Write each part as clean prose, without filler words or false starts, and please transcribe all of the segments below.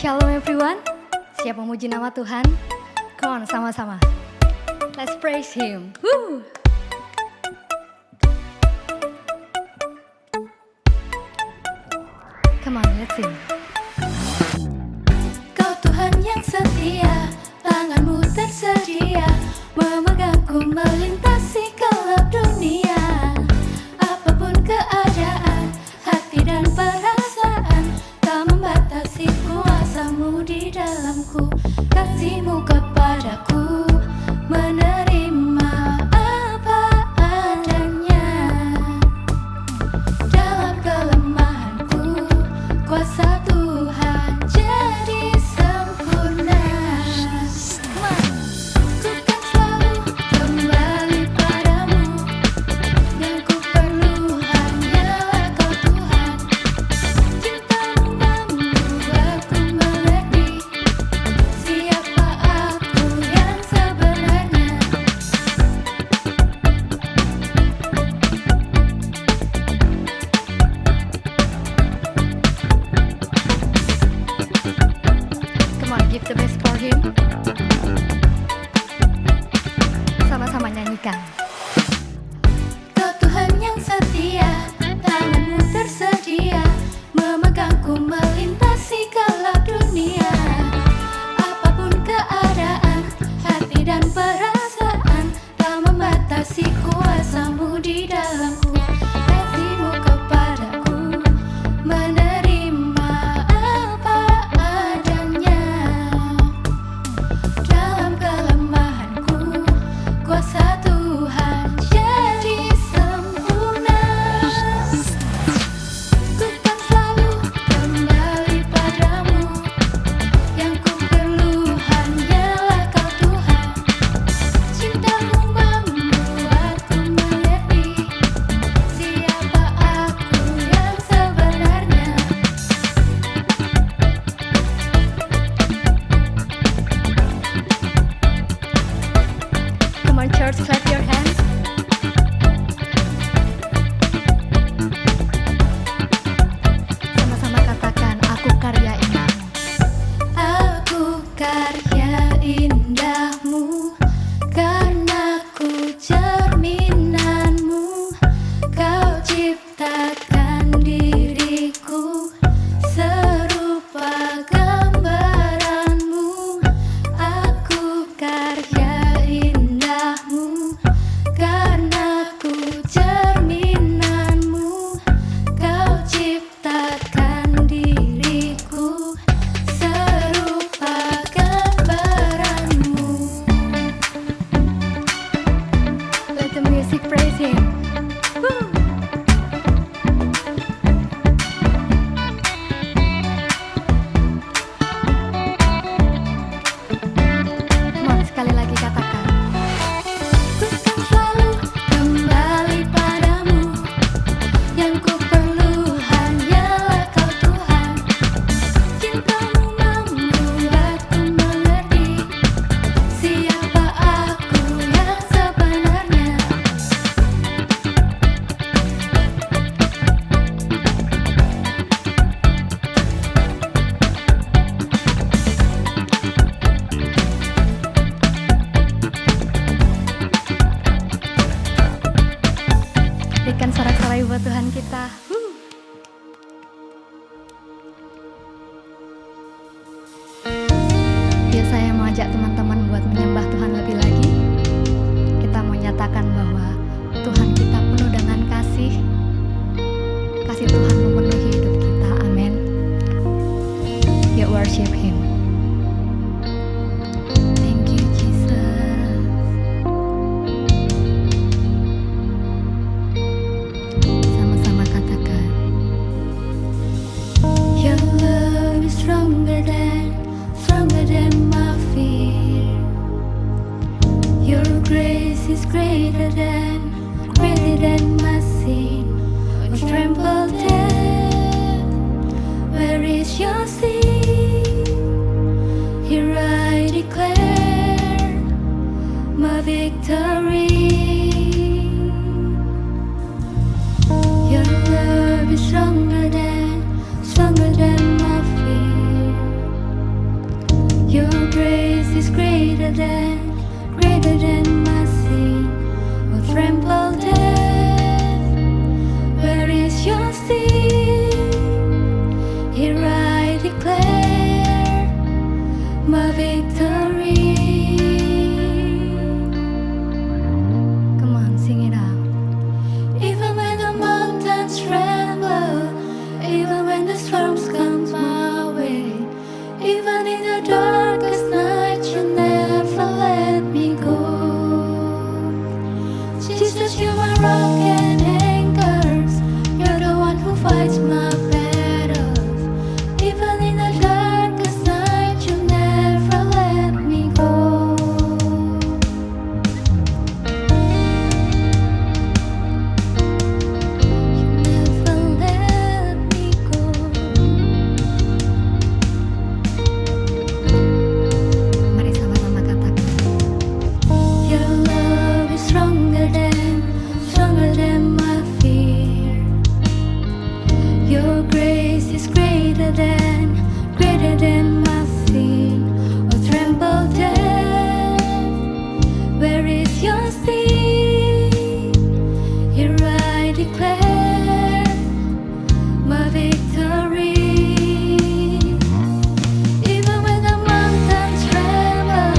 Shalom everyone. Siap memuji nama Tuhan? Come on, sama-sama. Let's praise Him. Woo! Come on, let's sing. Kau Tuhan yang setia, tanganmu tersedia, memegangku melintasi gelap dunia. Apapun keadaan, hati dan perasaan, tak membatasi kuasamu di dalamku. Kasihmu kepadaku, menerima apa adanya. Dalam kelemahanku, kuasa Tuhan jadi sempurna. Ku kan selalu kembali padamu, yang ku perlu hanyalah Kau Tuhan. Cintamu membuatku mengerti siapa aku yang sebenarnya. Come on, give the best for Him. Sama-sama nyanyikan. Kau Tuhan yang setia, tanganmu tersedia, memegangku melintasi gelap dunia. Apapun keadaan, hati dan perasaan, tak membatasi kuasamu di dalamku. Kasihmu kepadaku, menerima apa adanya. Dalam kelemahanku, kuasa Tuhan jadi sempurna. Ku kan selalu kembali padamu, yang ku perlu hanyalah Kau Tuhan. Cintamu membuatku mengerti siapa aku yang sebenarnya. Come on church, clap your hands. Sama-sama katakan, aku karya indahmu. Aku karya indahmu, karena ku cerminanmu. Kau ciptakan diriku serupa gambaranmu. Aku karya indahmu, karena ku cerminanmu. Kau ciptakan diriku serupa gambaranmu. Let the music praise Him. Woo! Come on, sekali lagi katakan. Ku kan selalu kembali padamu, yang ku perlu hanyalah Kau Tuhan. Cintamu membuatku mengerti siapa aku yang sebenarnya. Berikan sorak-sorai buat Tuhan kita. Yuk saya mau ajak teman-teman buat menyembah Tuhan lebih lagi. Kita mau nyatakan bahwa Tuhan kita penuh dengan kasih. Kasih Tuhan memenuhi hidup kita. Amin. Yuk worship Him. Thank you Jesus. Sama-sama katakan. Your love is stronger than my fear. Your grace is greater than my sin. Which tremble death, where is your sin? Here I declare my victory. Your love is stronger than my fear. greater than my sin. Oh, trample death, where is your sting? Here I declare my victory. Come on, sing it out. Even when the mountains tremble, even when the storms come my way, even in the darkest night, you never let me go. Jesus, you're my rock and anchors. You're the one who fights my battles. Even in the darkest night, you never let me go. Never let me go. Mari sama-sama katakan. Your love is stronger than my fear. Your grace is greater than my sin. Oh, tremble death, where is your sting? Here I declare my victory. Even when the mountains tremble,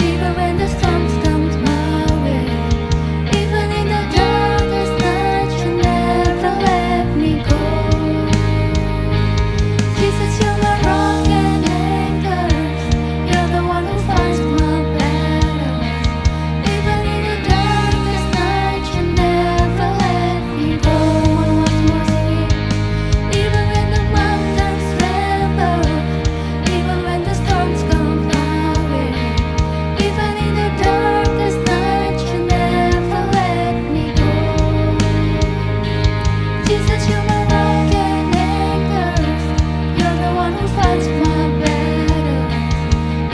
even when the storms come my way, even in the darkest night, you never let me go. Jesus, you're my rock and anchors. You're the one who fights my battles. Even in the darkest night, you never let me go. Once more, sing it. Even when the mountains tremble, even when the storms come my way, even in the darkest night, you never let me go. Jesus, you're my rock and anchors. You're the one who fights my battles.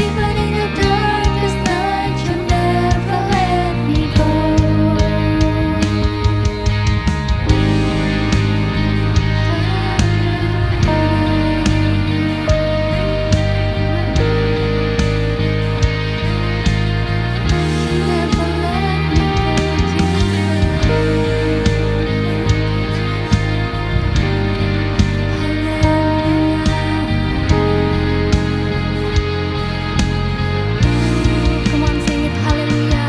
Even in the darkest night, you never let me go. Come on, sing it. Hallelujah.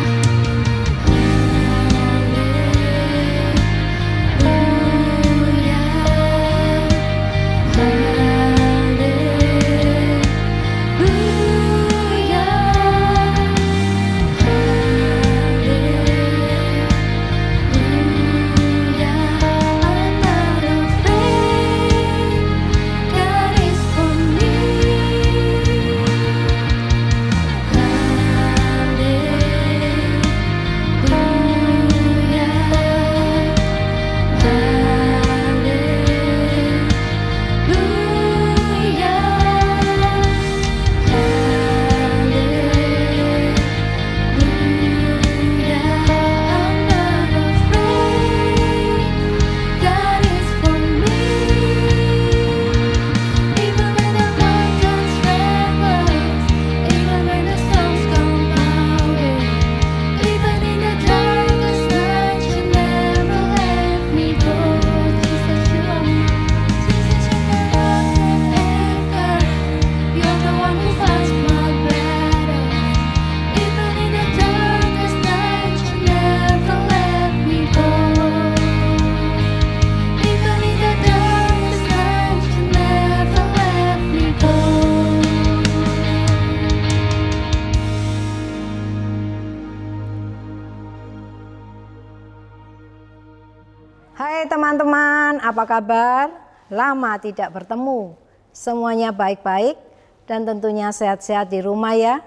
Hai teman-teman, apa kabar? Lama tidak bertemu. Semuanya baik-baik dan tentunya sehat-sehat di rumah ya.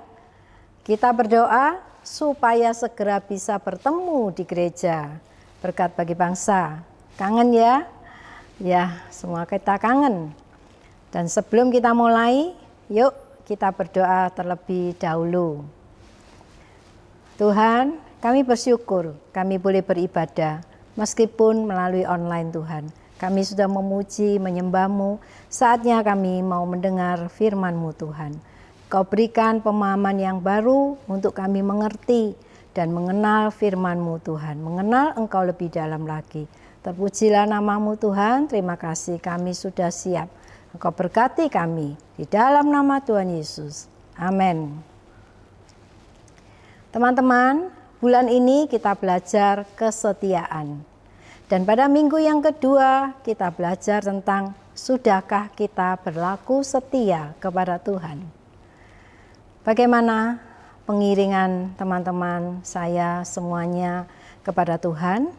Kita berdoa supaya segera bisa bertemu di gereja. Berkat bagi bangsa. Kangen ya? Ya, semua kita kangen. Dan sebelum kita mulai, yuk kita berdoa terlebih dahulu. Tuhan, kami bersyukur kami boleh beribadah meskipun melalui online Tuhan. Kami sudah memuji, menyembah-Mu, saatnya kami mau mendengar firman-Mu Tuhan. Kau berikan pemahaman yang baru untuk kami mengerti dan mengenal firman-Mu Tuhan, mengenal Engkau lebih dalam lagi. Terpujilah nama-Mu Tuhan, terima kasih kami sudah siap. Engkau berkati kami di dalam nama Tuhan Yesus. Amin. Teman-teman, bulan ini kita belajar kesetiaan. Dan pada minggu yang kedua kita belajar tentang sudahkah kita berlaku setia kepada Tuhan. Bagaimana pengiringan teman-teman saya semuanya kepada Tuhan?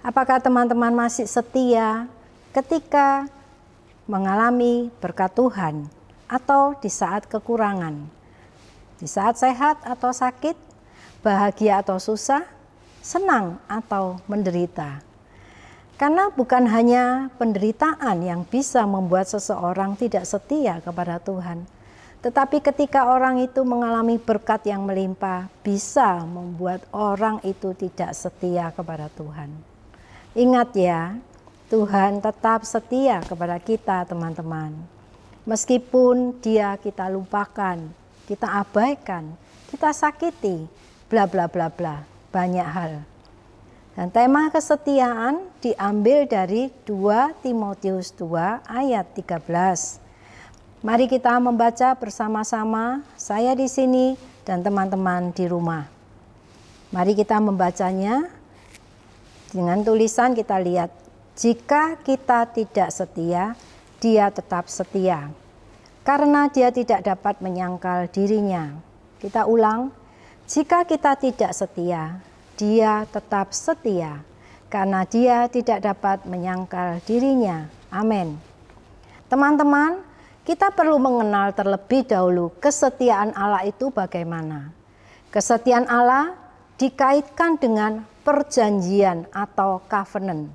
Apakah teman-teman masih setia ketika mengalami berkat Tuhan atau di saat kekurangan? Di saat sehat atau sakit, bahagia atau susah, senang atau menderita? Karena bukan hanya penderitaan yang bisa membuat seseorang tidak setia kepada Tuhan, tetapi ketika orang itu mengalami berkat yang melimpah, bisa membuat orang itu tidak setia kepada Tuhan. Ingat ya, Tuhan tetap setia kepada kita, teman-teman. Meskipun Dia kita lupakan, kita abaikan, kita sakiti, bla bla bla bla, banyak hal. Dan tema kesetiaan diambil dari 2 Timotius 2 ayat 13. Mari kita membaca bersama-sama, saya di sini dan teman-teman di rumah. Mari kita membacanya. Dengan tulisan kita lihat, jika kita tidak setia, Dia tetap setia. Karena Dia tidak dapat menyangkal dirinya. Kita ulang, jika kita tidak setia, Dia tetap setia, karena Dia tidak dapat menyangkal dirinya. Amin. Teman-teman, kita perlu mengenal terlebih dahulu kesetiaan Allah itu bagaimana. Kesetiaan Allah dikaitkan dengan perjanjian atau covenant.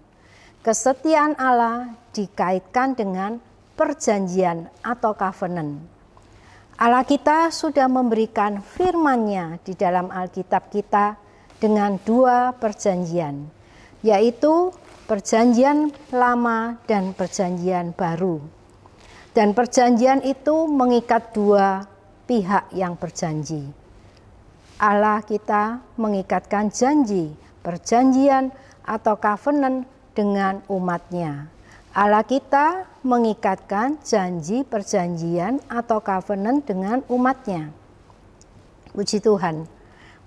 Kesetiaan Allah dikaitkan dengan perjanjian atau covenant. Allah kita sudah memberikan firman-Nya di dalam Alkitab kita dengan 2 perjanjian, yaitu perjanjian lama dan perjanjian baru. Dan perjanjian itu mengikat 2 pihak yang berjanji. Allah kita mengikatkan janji, perjanjian atau covenant dengan umat-Nya. Allah kita mengikatkan janji, perjanjian atau covenant dengan umat-Nya. Puji Tuhan.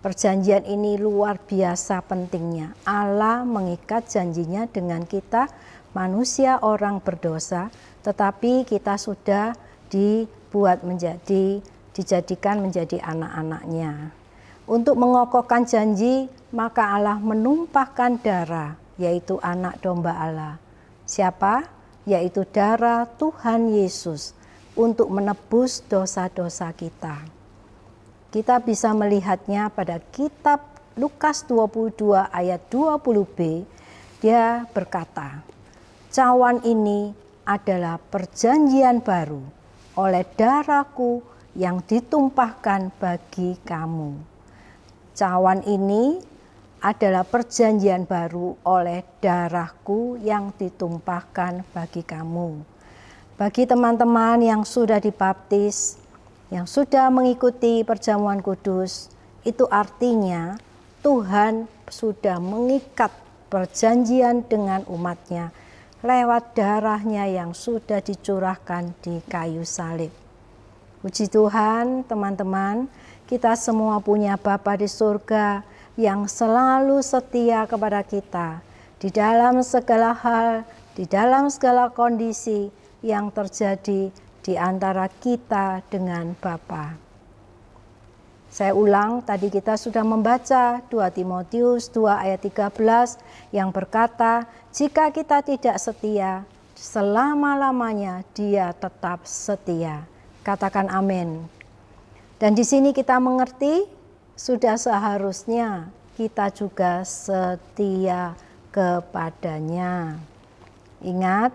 Perjanjian ini luar biasa pentingnya. Allah mengikat janjinya dengan kita, manusia orang berdosa, tetapi kita sudah dijadikan menjadi anak-anak-Nya. Untuk mengokohkan janji, maka Allah menumpahkan darah, yaitu anak domba Allah. Siapa? Yaitu darah Tuhan Yesus untuk menebus dosa-dosa kita. Kita bisa melihatnya pada kitab Lukas 22 ayat 20b. Dia berkata, cawan ini adalah perjanjian baru oleh darahku yang ditumpahkan bagi kamu. Cawan ini adalah perjanjian baru oleh darahku yang ditumpahkan bagi kamu. Bagi teman-teman yang sudah dibaptis, yang sudah mengikuti perjamuan kudus, itu artinya Tuhan sudah mengikat perjanjian dengan umat-Nya lewat darah-Nya yang sudah dicurahkan di kayu salib. Puji Tuhan, teman-teman, kita semua punya Bapa di surga yang selalu setia kepada kita di dalam segala hal, di dalam segala kondisi yang terjadi di antara kita dengan Bapa. Saya ulang, tadi kita sudah membaca 2 Timotius 2 ayat 13 yang berkata, jika kita tidak setia, selama-lamanya Dia tetap setia. Katakan amin. Dan di sini kita mengerti, sudah seharusnya kita juga setia kepadanya. Ingat,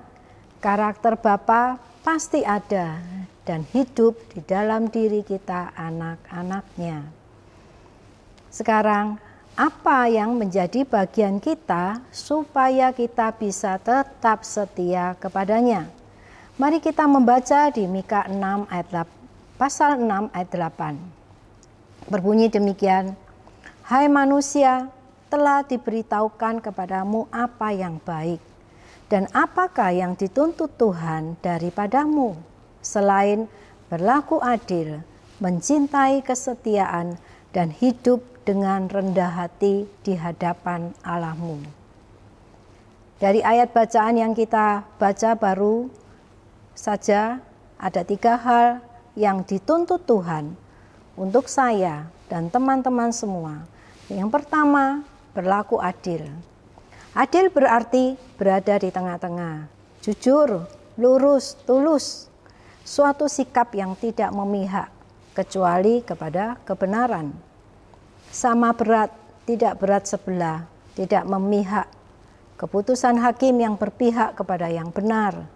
karakter Bapa pasti ada dan hidup di dalam diri kita anak-anaknya. Sekarang, apa yang menjadi bagian kita supaya kita bisa tetap setia kepadanya? Mari kita membaca di Mika 6 ayat pasal 6 ayat 8. Berbunyi demikian, "Hai manusia, telah diberitahukan kepadamu apa yang baik, dan apakah yang dituntut Tuhan daripadamu, selain berlaku adil, mencintai kesetiaan, dan hidup dengan rendah hati di hadapan Allahmu." Dari ayat bacaan yang kita baca baru saja ada 3 hal yang dituntut Tuhan untuk saya dan teman-teman semua. Yang pertama, berlaku adil. Adil berarti berada di tengah-tengah, jujur, lurus, tulus, suatu sikap yang tidak memihak kecuali kepada kebenaran. Sama berat, tidak berat sebelah, tidak memihak. Keputusan hakim yang berpihak kepada yang benar,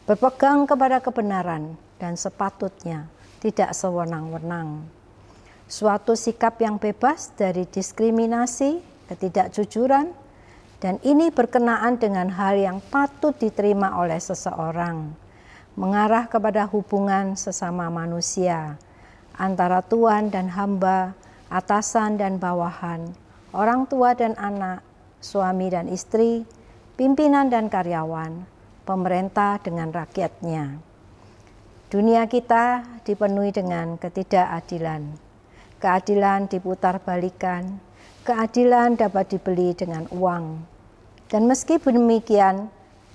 berpegang kepada kebenaran, dan sepatutnya tidak sewenang-wenang. Suatu sikap yang bebas dari diskriminasi, ketidakjujuran, dan ini berkenaan dengan hal yang patut diterima oleh seseorang, mengarah kepada hubungan sesama manusia, antara tuan dan hamba, atasan dan bawahan, orang tua dan anak, suami dan istri, pimpinan dan karyawan, pemerintah dengan rakyatnya. Dunia kita dipenuhi dengan ketidakadilan. Keadilan diputarbalikkan, keadilan dapat dibeli dengan uang. Dan meski demikian,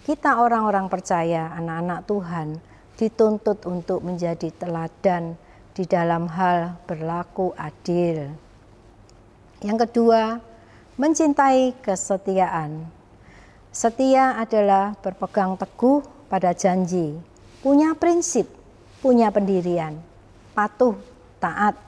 kita orang-orang percaya, anak-anak Tuhan, dituntut untuk menjadi teladan di dalam hal berlaku adil. Yang kedua, mencintai kesetiaan. Setia adalah berpegang teguh pada janji, punya prinsip, punya pendirian, patuh, taat.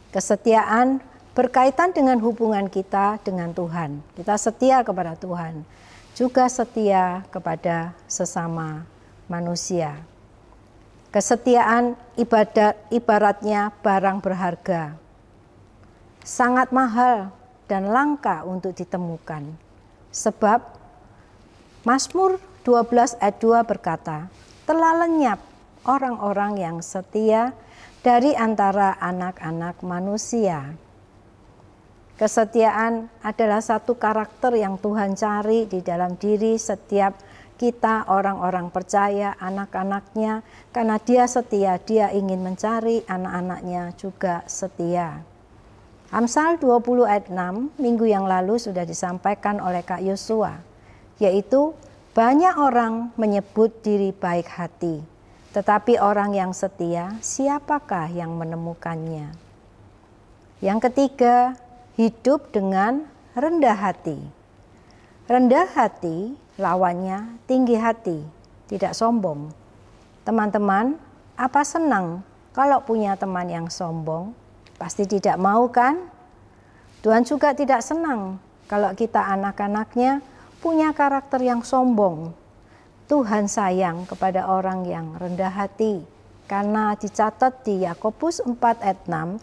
Kesetiaan berkaitan dengan hubungan kita dengan Tuhan. Kita setia kepada Tuhan, juga setia kepada sesama manusia. Kesetiaan ibaratnya barang berharga, sangat mahal dan langka untuk ditemukan. Sebab Mazmur 12 ayat 2 berkata, "Telah lenyap orang-orang yang setia dari antara anak-anak manusia." Kesetiaan adalah satu karakter yang Tuhan cari di dalam diri setiap kita orang-orang percaya, anak-anaknya, karena Dia setia, Dia ingin mencari anak-anaknya juga setia. Amsal 20 ayat 6 minggu yang lalu sudah disampaikan oleh Kak Yosua, yaitu banyak orang menyebut diri baik hati, tetapi orang yang setia, siapakah yang menemukannya? Yang ketiga, hidup dengan rendah hati. Rendah hati lawannya tinggi hati, tidak sombong. Teman-teman, apa senang kalau punya teman yang sombong? Pasti tidak mau kan? Tuhan juga tidak senang kalau kita anak-anaknya punya karakter yang sombong. Tuhan sayang kepada orang yang rendah hati, karena dicatat di Yakobus 4 ayat 6,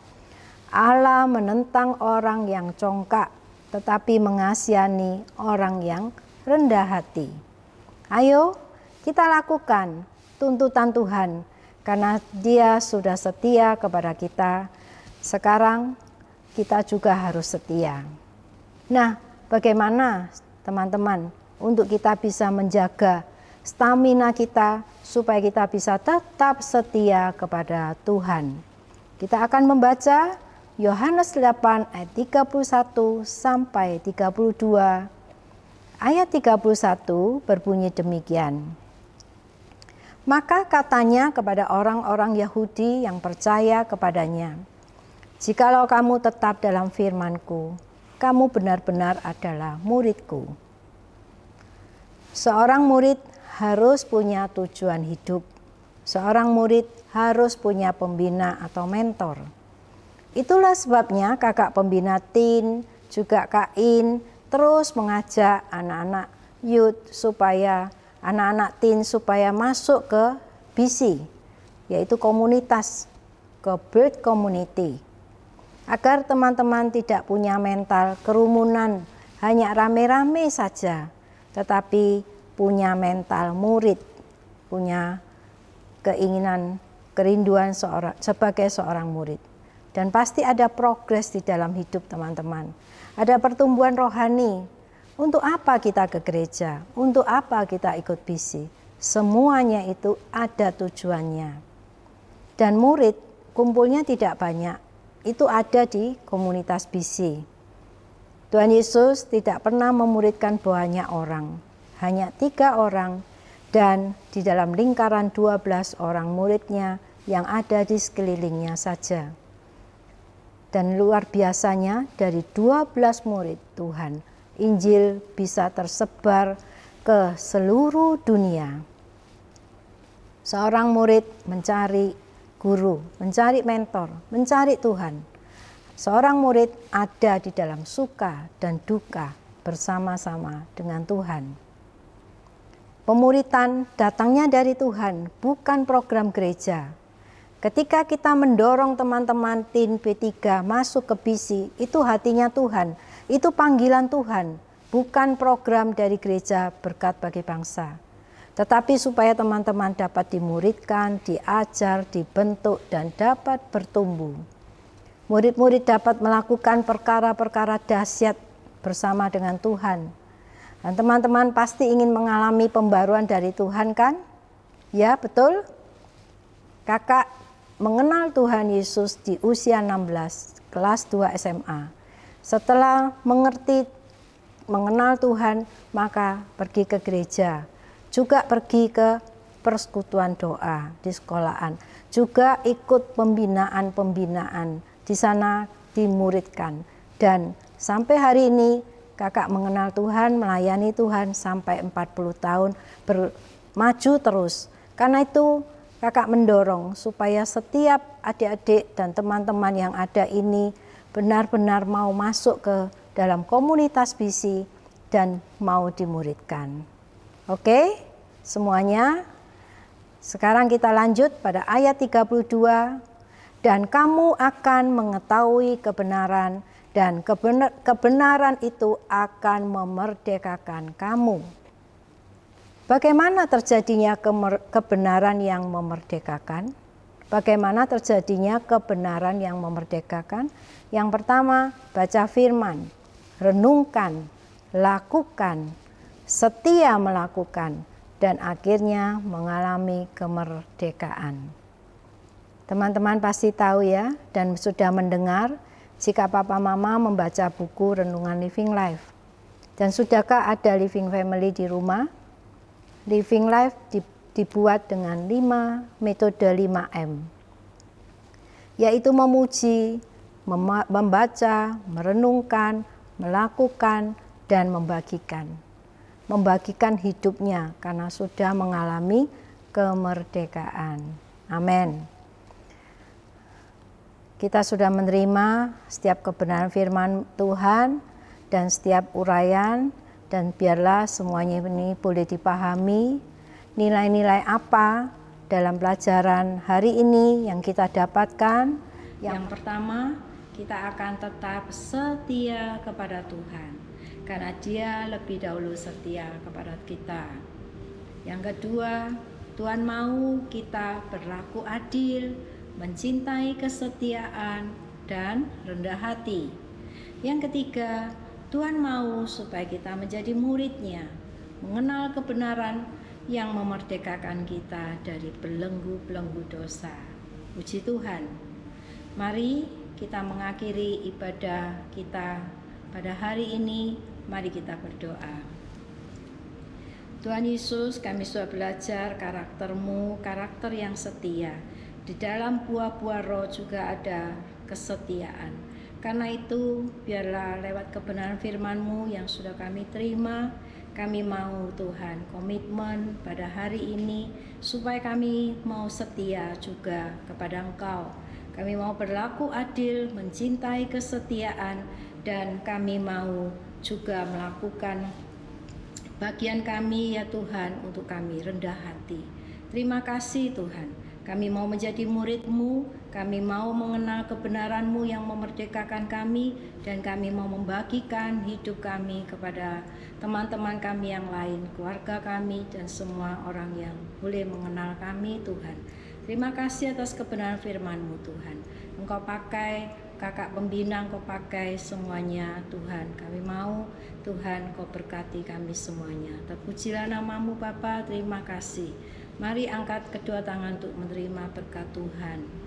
Allah menentang orang yang congkak, tetapi mengasihani orang yang rendah hati. Ayo kita lakukan tuntutan Tuhan, karena Dia sudah setia kepada kita. Sekarang kita juga harus setia. Nah, bagaimana teman-teman untuk kita bisa menjaga stamina kita supaya kita bisa tetap setia kepada Tuhan? Kita akan membaca Yohanes 8 ayat 31 sampai 32. Ayat 31 berbunyi demikian. Maka katanya kepada orang-orang Yahudi yang percaya kepadanya, "Jikalau kamu tetap dalam firman-Ku, kamu benar-benar adalah murid-Ku." Seorang murid harus punya tujuan hidup. Seorang murid harus punya pembina atau mentor. Itulah sebabnya kakak pembina Tin, juga Kak In, terus mengajak anak-anak youth supaya anak-anak Tin supaya masuk ke BC, yaitu komunitas, ke Birth Community. Agar teman-teman tidak punya mental kerumunan, hanya rame-rame saja, tetapi punya mental murid, punya keinginan kerinduan sebagai seorang murid. Dan pasti ada progres di dalam hidup teman-teman. Ada pertumbuhan rohani. Untuk apa kita ke gereja? Untuk apa kita ikut BC? Semuanya itu ada tujuannya. Dan murid kumpulnya tidak banyak. Itu ada di komunitas BC. Tuhan Yesus tidak pernah memuridkan banyak orang. Hanya 3 orang dan di dalam lingkaran 12 orang muridnya yang ada di sekelilingnya saja. Dan luar biasanya dari 12 murid Tuhan, Injil bisa tersebar ke seluruh dunia. Seorang murid mencari guru, mencari mentor, mencari Tuhan. Seorang murid ada di dalam suka dan duka bersama-sama dengan Tuhan. Pemuritan datangnya dari Tuhan, bukan program gereja. Ketika kita mendorong teman-teman tim P3 masuk ke BC, itu hatinya Tuhan, itu panggilan Tuhan, bukan program dari gereja berkat bagi bangsa. Tetapi supaya teman-teman dapat dimuridkan, diajar, dibentuk, dan dapat bertumbuh. Murid-murid dapat melakukan perkara-perkara dahsyat bersama dengan Tuhan. Dan teman-teman pasti ingin mengalami pembaruan dari Tuhan kan? Ya, betul? Kakak mengenal Tuhan Yesus di usia 16, kelas 2 SMA. Setelah mengenal Tuhan, maka pergi ke gereja. Juga pergi ke persekutuan doa di sekolahan. Juga ikut pembinaan-pembinaan. Di sana dimuridkan. Dan sampai hari ini kakak mengenal Tuhan, melayani Tuhan sampai 40 tahun, maju terus. Karena itu kakak mendorong supaya setiap adik-adik dan teman-teman yang ada ini benar-benar mau masuk ke dalam komunitas BC dan mau dimuridkan. Oke, semuanya. Sekarang kita lanjut pada ayat 32. Dan kamu akan mengetahui kebenaran dan kebenaran itu akan memerdekakan kamu. Bagaimana terjadinya kebenaran yang memerdekakan? Bagaimana terjadinya kebenaran yang memerdekakan? Yang pertama, baca firman, renungkan, lakukan, setia melakukan, dan akhirnya mengalami kemerdekaan. Teman-teman pasti tahu ya, dan sudah mendengar jika papa mama membaca buku Renungan Living Life. Dan sudahkah ada Living Family di rumah? Living Life dibuat dengan 5 metode 5M, yaitu memuji, membaca, merenungkan, melakukan, dan membagikan. Membagikan hidupnya karena sudah mengalami kemerdekaan. Amin. Kita sudah menerima setiap kebenaran firman Tuhan dan setiap uraian. Dan biarlah semuanya ini boleh dipahami, nilai-nilai apa dalam pelajaran hari ini yang kita dapatkan. Yang pertama, kita akan tetap setia kepada Tuhan, karena Dia lebih dahulu setia kepada kita. Yang kedua, Tuhan mau kita berlaku adil, mencintai kesetiaan, dan rendah hati. Yang ketiga, Tuhan mau supaya kita menjadi murid-Nya, mengenal kebenaran yang memerdekakan kita dari belenggu-belenggu dosa. Puji Tuhan. Mari kita mengakhiri ibadah kita pada hari ini. Mari kita berdoa. Tuhan Yesus, kami sudah belajar karakter-Mu, karakter yang setia. Di dalam buah-buah roh juga ada kesetiaan. Karena itu, biarlah lewat kebenaran firman-Mu yang sudah kami terima, kami mau Tuhan komitmen pada hari ini, supaya kami mau setia juga kepada Engkau. Kami mau berlaku adil, mencintai kesetiaan, dan kami mau juga melakukan bagian kami ya Tuhan, untuk kami rendah hati. Terima kasih Tuhan. Kami mau menjadi murid-Mu, kami mau mengenal kebenaran-Mu yang memerdekakan kami, dan kami mau membagikan hidup kami kepada teman-teman kami yang lain, keluarga kami, dan semua orang yang boleh mengenal kami Tuhan. Terima kasih atas kebenaran firman-Mu Tuhan. Engkau pakai kakak pembina, Engkau pakai semuanya Tuhan. Kami mau Tuhan Kau berkati kami semuanya. Terpujilah nama-Mu Bapa, terima kasih. Mari angkat kedua tangan untuk menerima berkat Tuhan.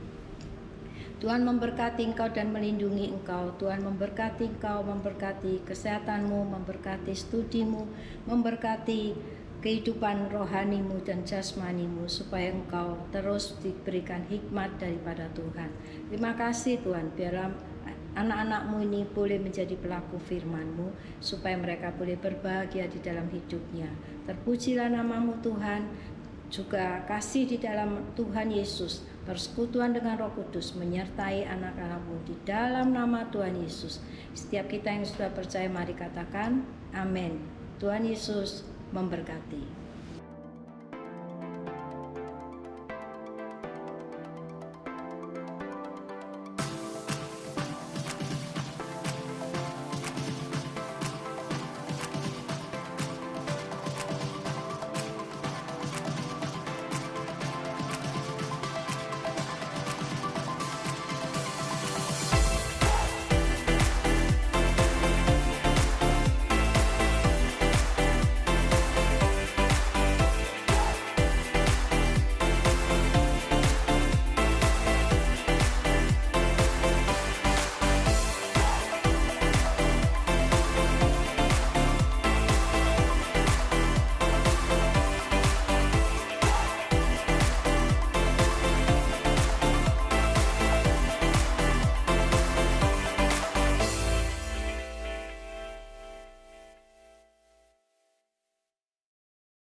Tuhan memberkati engkau dan melindungi engkau. Tuhan memberkati engkau, memberkati kesehatanmu, memberkati studimu, memberkati kehidupan rohanimu dan jasmanimu, supaya engkau terus diberikan hikmat daripada Tuhan. Terima kasih Tuhan, biarlah anak-anakmu ini boleh menjadi pelaku firman-Mu, supaya mereka boleh berbahagia di dalam hidupnya. Terpujilah nama-Mu Tuhan. Juga kasih di dalam Tuhan Yesus, persekutuan dengan Roh Kudus menyertai anak-anak-Mu di dalam nama Tuhan Yesus. Setiap kita yang sudah percaya, mari katakan amin. Tuhan Yesus memberkati.